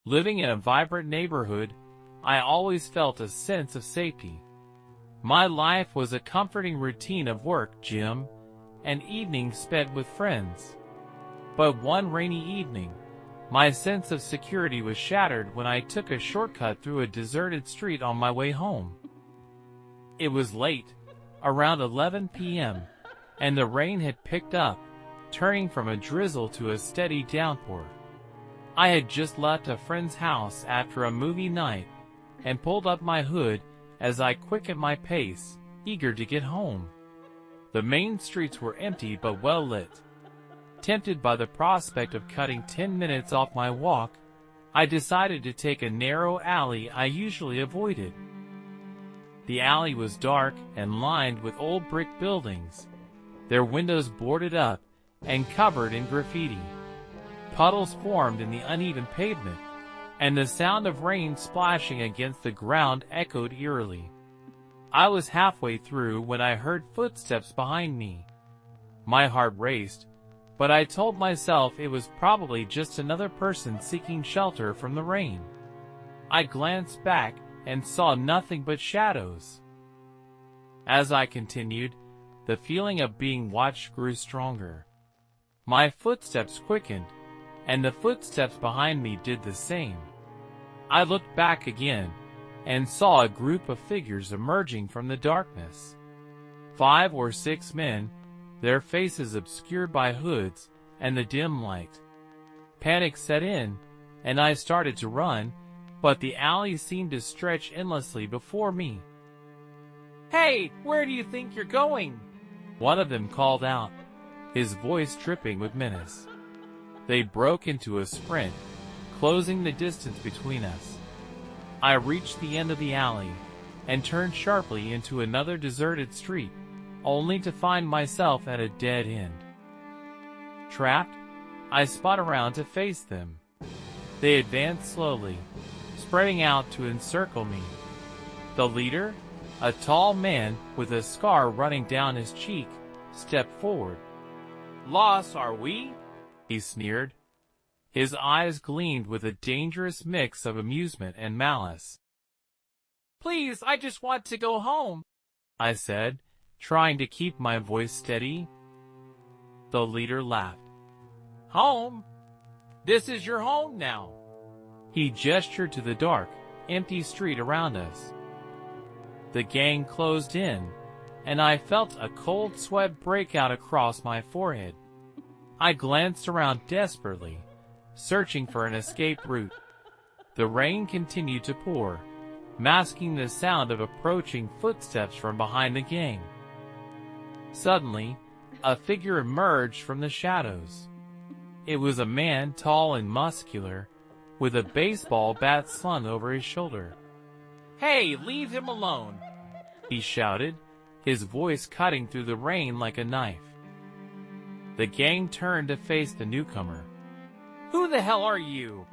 Living in a vibrant neighborhood, I always felt a sense of safety. My life was a comforting routine of work, gym, and evenings spent with friends. But one rainy evening, my sense of security was shattered when I took a shortcut through a deserted street on my way home. It was late, around 11 p.m., and the rain had picked up, turning from a drizzle to a steady downpour. I had just left a friend's house after a movie night and pulled up my hood as I quickened my pace, eager to get home. The main streets were empty but well lit. Tempted by the prospect of cutting 10 minutes off my walk, I decided to take a narrow alley I usually avoided. The alley was dark and lined with old brick buildings, their windows boarded up and covered in graffiti. Puddles formed in the uneven pavement, and the sound of rain splashing against the ground echoed eerily. I was halfway through when I heard footsteps behind me. My heart raced, but I told myself it was probably just another person seeking shelter from the rain. I glanced back and saw nothing but shadows. As I continued, the feeling of being watched grew stronger. My footsteps quickened, and the footsteps behind me did the same. I looked back again and saw a group of figures emerging from the darkness. 5 or 6 men, their faces obscured by hoods and the dim light. Panic set in, and I started to run, but the alley seemed to stretch endlessly before me. "Hey, where do you think you're going?" one of them called out, his voice dripping with menace. They broke into a sprint, closing the distance between us. I reached the end of the alley and turned sharply into another deserted street, only to find myself at a dead end. Trapped, I spun around to face them. They advanced slowly, spreading out to encircle me. The leader, a tall man with a scar running down his cheek, stepped forward. "Lost, are we?" he sneered. His eyes gleamed with a dangerous mix of amusement and malice. "Please, I just want to go home," I said, trying to keep my voice steady. The leader laughed. "Home? This is your home now." He gestured to the dark, empty street around us. The gang closed in, and I felt a cold sweat break out across my forehead. I glanced around desperately, searching for an escape route. The rain continued to pour, masking the sound of approaching footsteps from behind the gang. Suddenly, a figure emerged from the shadows. It was a man tall and muscular, with a baseball bat slung over his shoulder. "Hey, leave him alone!" he shouted, his voice cutting through the rain like a knife. The gang turned to face the newcomer. "Who the hell are you?"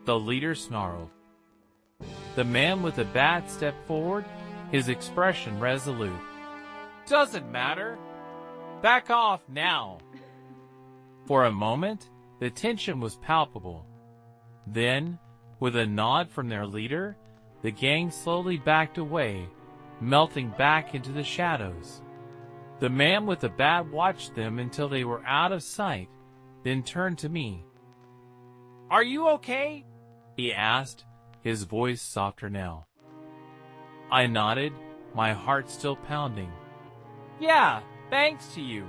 the leader snarled. The man with the bat stepped forward, his expression resolute. "Doesn't matter. Back off now." For a moment, the tension was palpable. Then, with a nod from their leader, the gang slowly backed away, melting back into the shadows. The man with the bat watched them until they were out of sight, then turned to me. "Are you okay?" he asked, his voice softer now. I nodded, my heart still pounding. "Yeah, thanks to you.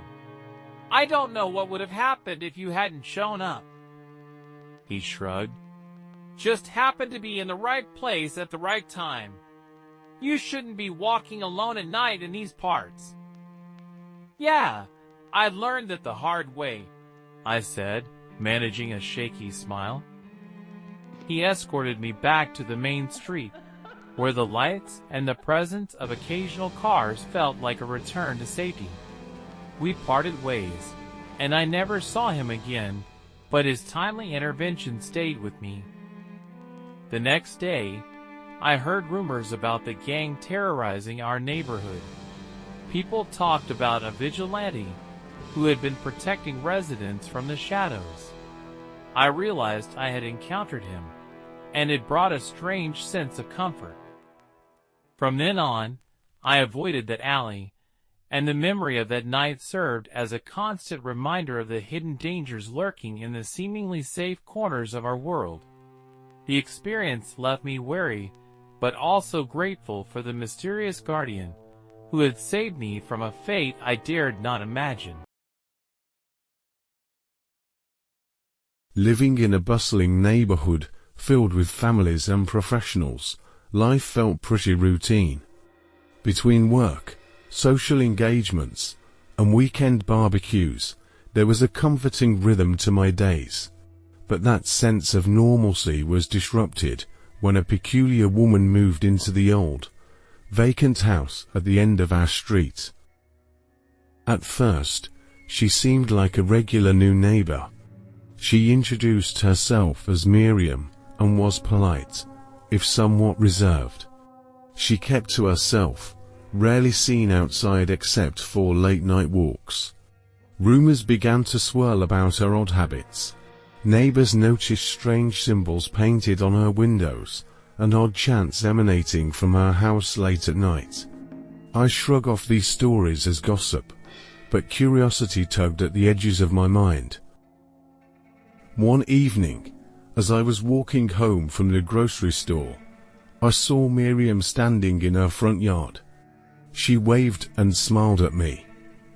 I don't know what would have happened if you hadn't shown up." He shrugged. "Just happened to be in the right place at the right time. You shouldn't be walking alone at night in these parts." "Yeah, I learned that the hard way," I said, managing a shaky smile. He escorted me back to the main street, where the lights and the presence of occasional cars felt like a return to safety. We parted ways, and I never saw him again, but his timely intervention stayed with me. The next day, I heard rumors about the gang terrorizing our neighborhood. People talked about a vigilante who had been protecting residents from the shadows. I realized I had encountered him, and it brought a strange sense of comfort. From then on, I avoided that alley, and the memory of that night served as a constant reminder of the hidden dangers lurking in the seemingly safe corners of our world. The experience left me wary, but also grateful for the mysterious guardian who had saved me from a fate I dared not imagine. Living in a bustling neighborhood filled with families and professionals, life felt pretty routine. Between work, social engagements, and weekend barbecues, there was a comforting rhythm to my days. But that sense of normalcy was disrupted when a peculiar woman moved into the old, vacant house at the end of our street. At first, she seemed like a regular new neighbor. She introduced herself as Miriam and was polite, if somewhat reserved. She kept to herself, rarely seen outside except for late-night walks. Rumors began to swirl about her odd habits. Neighbors noticed strange symbols painted on her windows, and odd chants emanating from her house late at night. I shrug off these stories as gossip, but curiosity tugged at the edges of my mind. One evening, as I was walking home from the grocery store, I saw Miriam standing in her front yard. She waved and smiled at me.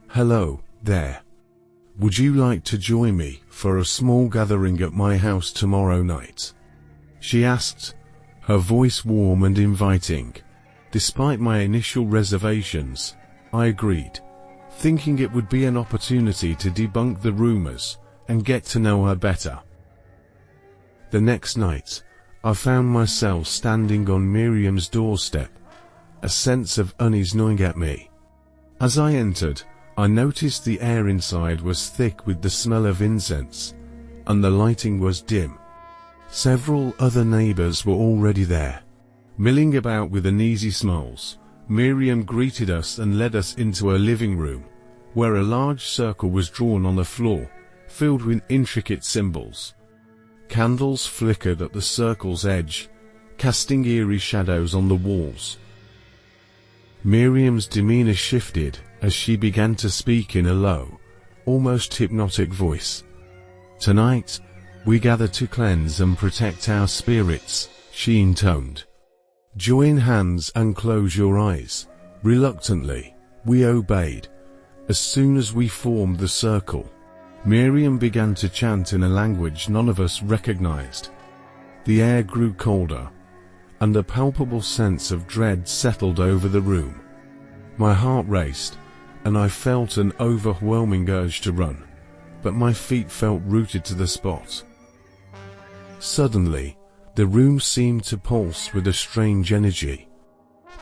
"Hello, there. Would you like to join me for a small gathering at my house tomorrow night?" she asked, her voice warm and inviting. Despite my initial reservations, I agreed, thinking it would be an opportunity to debunk the rumors and get to know her better. The next night, I found myself standing on Miriam's doorstep, a sense of unease gnawing at me. As I entered, I noticed the air inside was thick with the smell of incense, and the lighting was dim. Several other neighbors were already there. Milling about with uneasy smiles, Miriam greeted us and led us into her living room, where a large circle was drawn on the floor, filled with intricate symbols. Candles flickered at the circle's edge, casting eerie shadows on the walls. Miriam's demeanor shifted as she began to speak in a low, almost hypnotic voice. "Tonight, we gather to cleanse and protect our spirits," she intoned. "Join hands and close your eyes." Reluctantly, we obeyed. As soon as we formed the circle, Miriam began to chant in a language none of us recognized. The air grew colder, and a palpable sense of dread settled over the room. My heart raced, and I felt an overwhelming urge to run, but my feet felt rooted to the spot. Suddenly, the room seemed to pulse with a strange energy.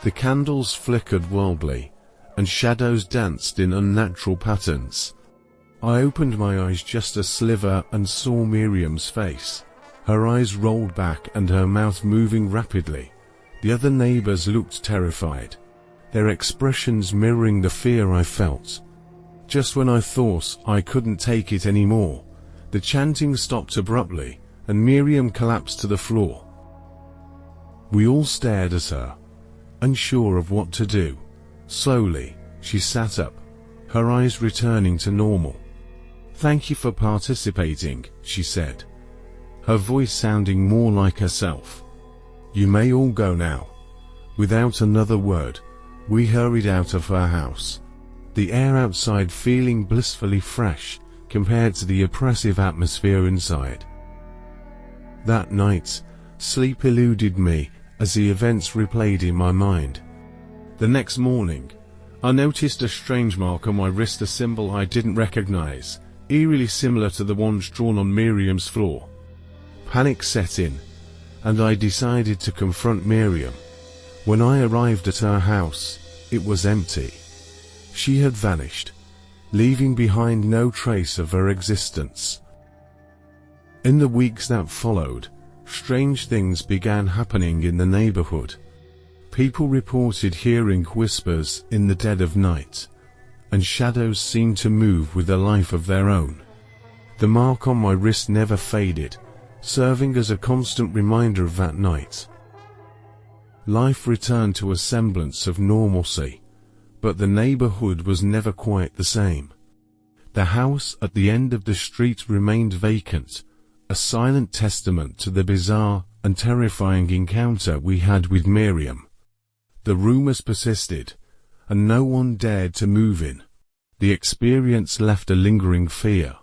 The candles flickered wildly, and shadows danced in unnatural patterns. I opened my eyes just a sliver and saw Miriam's face. Her eyes rolled back and her mouth moving rapidly. The other neighbors looked terrified, their expressions mirroring the fear I felt. Just when I thought I couldn't take it anymore, the chanting stopped abruptly, and Miriam collapsed to the floor. We all stared at her, unsure of what to do. Slowly, she sat up, her eyes returning to normal. "Thank you for participating," she said, her voice sounding more like herself. "You may all go now." Without another word, we hurried out of her house, the air outside feeling blissfully fresh compared to the oppressive atmosphere inside. That night, sleep eluded me as the events replayed in my mind. The next morning, I noticed a strange mark on my wrist, a symbol I didn't recognize, eerily similar to the ones drawn on Miriam's floor. Panic set in, and I decided to confront Miriam. When I arrived at her house, it was empty. She had vanished, leaving behind no trace of her existence. In the weeks that followed, strange things began happening in the neighborhood. People reported hearing whispers in the dead of night, and shadows seemed to move with a life of their own. The mark on my wrist never faded, serving as a constant reminder of that night. Life returned to a semblance of normalcy, but the neighborhood was never quite the same. The house at the end of the street remained vacant, a silent testament to the bizarre and terrifying encounter we had with Miriam. The rumors persisted, and no one dared to move in. The experience left a lingering fear,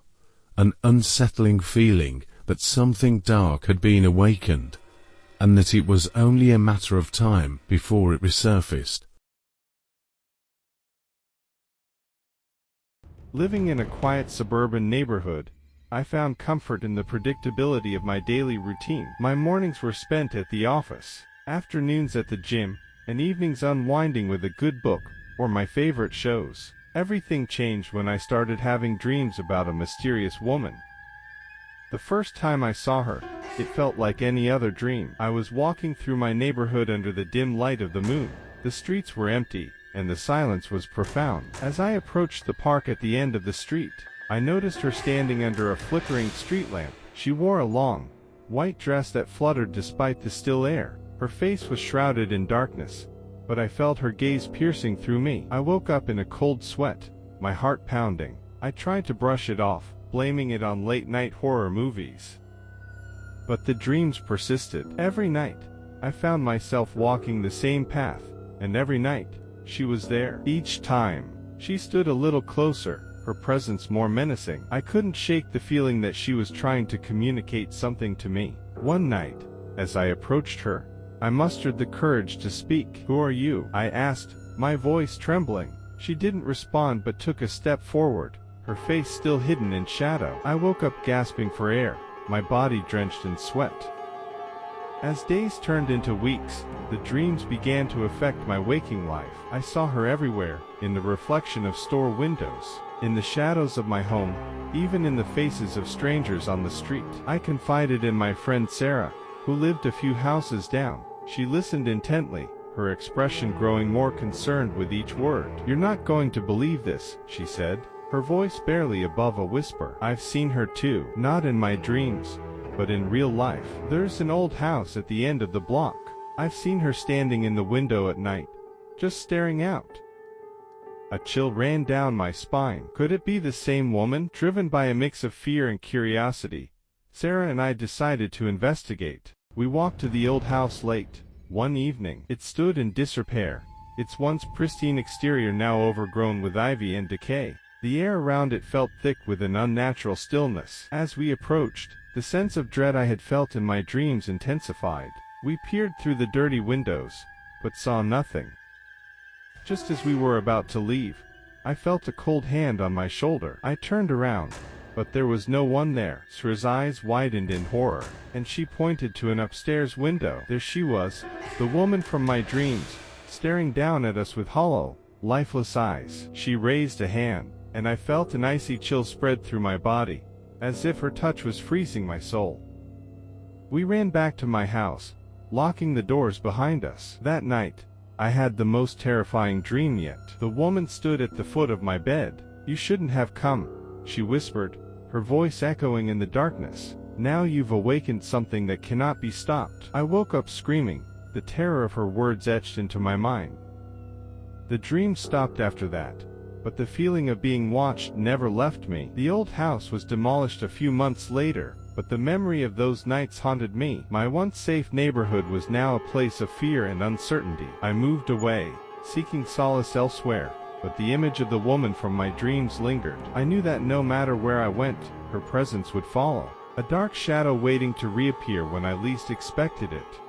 an unsettling feeling that something dark had been awakened, and that it was only a matter of time before it resurfaced. Living in a quiet suburban neighborhood, I found comfort in the predictability of my daily routine. My mornings were spent at the office, afternoons at the gym, and evenings unwinding with a good book or my favorite shows. Everything changed when I started having dreams about a mysterious woman. The first time I saw her, it felt like any other dream. I was walking through my neighborhood under the dim light of the moon. The streets were empty, and the silence was profound. As I approached the park at the end of the street, I noticed her standing under a flickering street lamp. She wore a long, white dress that fluttered despite the still air. Her face was shrouded in darkness, but I felt her gaze piercing through me. I woke up in a cold sweat, my heart pounding. I tried to brush it off, blaming it on late-night horror movies. But the dreams persisted. Every night, I found myself walking the same path, and every night, she was there. Each time, she stood a little closer, her presence more menacing. I couldn't shake the feeling that she was trying to communicate something to me. One night, as I approached her, I mustered the courage to speak. "Who are you?" I asked, my voice trembling. She didn't respond but took a step forward, her face still hidden in shadow. I woke up gasping for air, my body drenched in sweat. As days turned into weeks, the dreams began to affect my waking life. I saw her everywhere, in the reflection of store windows, in the shadows of my home, even in the faces of strangers on the street. I confided in my friend Sarah, who lived a few houses down. She listened intently, her expression growing more concerned with each word. "You're not going to believe this," she said, her voice barely above a whisper. "I've seen her too, not in my dreams, but in real life. There's an old house at the end of the block. I've seen her standing in the window at night, just staring out." A chill ran down my spine. Could it be the same woman? Driven by a mix of fear and curiosity, Sarah and I decided to investigate. We walked to the old house late one evening. It stood in disrepair, its once pristine exterior now overgrown with ivy and decay. The air around it felt thick with an unnatural stillness. As we approached, the sense of dread I had felt in my dreams intensified. We peered through the dirty windows, but saw nothing. Just as we were about to leave, I felt a cold hand on my shoulder. I turned around, but there was no one there. Sarah's eyes widened in horror, and she pointed to an upstairs window. There she was, the woman from my dreams, staring down at us with hollow, lifeless eyes. She raised a hand, and I felt an icy chill spread through my body, as if her touch was freezing my soul. We ran back to my house, locking the doors behind us. That night, I had the most terrifying dream yet. The woman stood at the foot of my bed. "You shouldn't have come," she whispered, her voice echoing in the darkness. "Now you've awakened something that cannot be stopped." I woke up screaming, the terror of her words etched into my mind. The dream stopped after that, but the feeling of being watched never left me. The old house was demolished a few months later, but the memory of those nights haunted me. My once safe neighborhood was now a place of fear and uncertainty. I moved away, seeking solace elsewhere, but the image of the woman from my dreams lingered. I knew that no matter where I went, her presence would follow, a dark shadow waiting to reappear when I least expected it.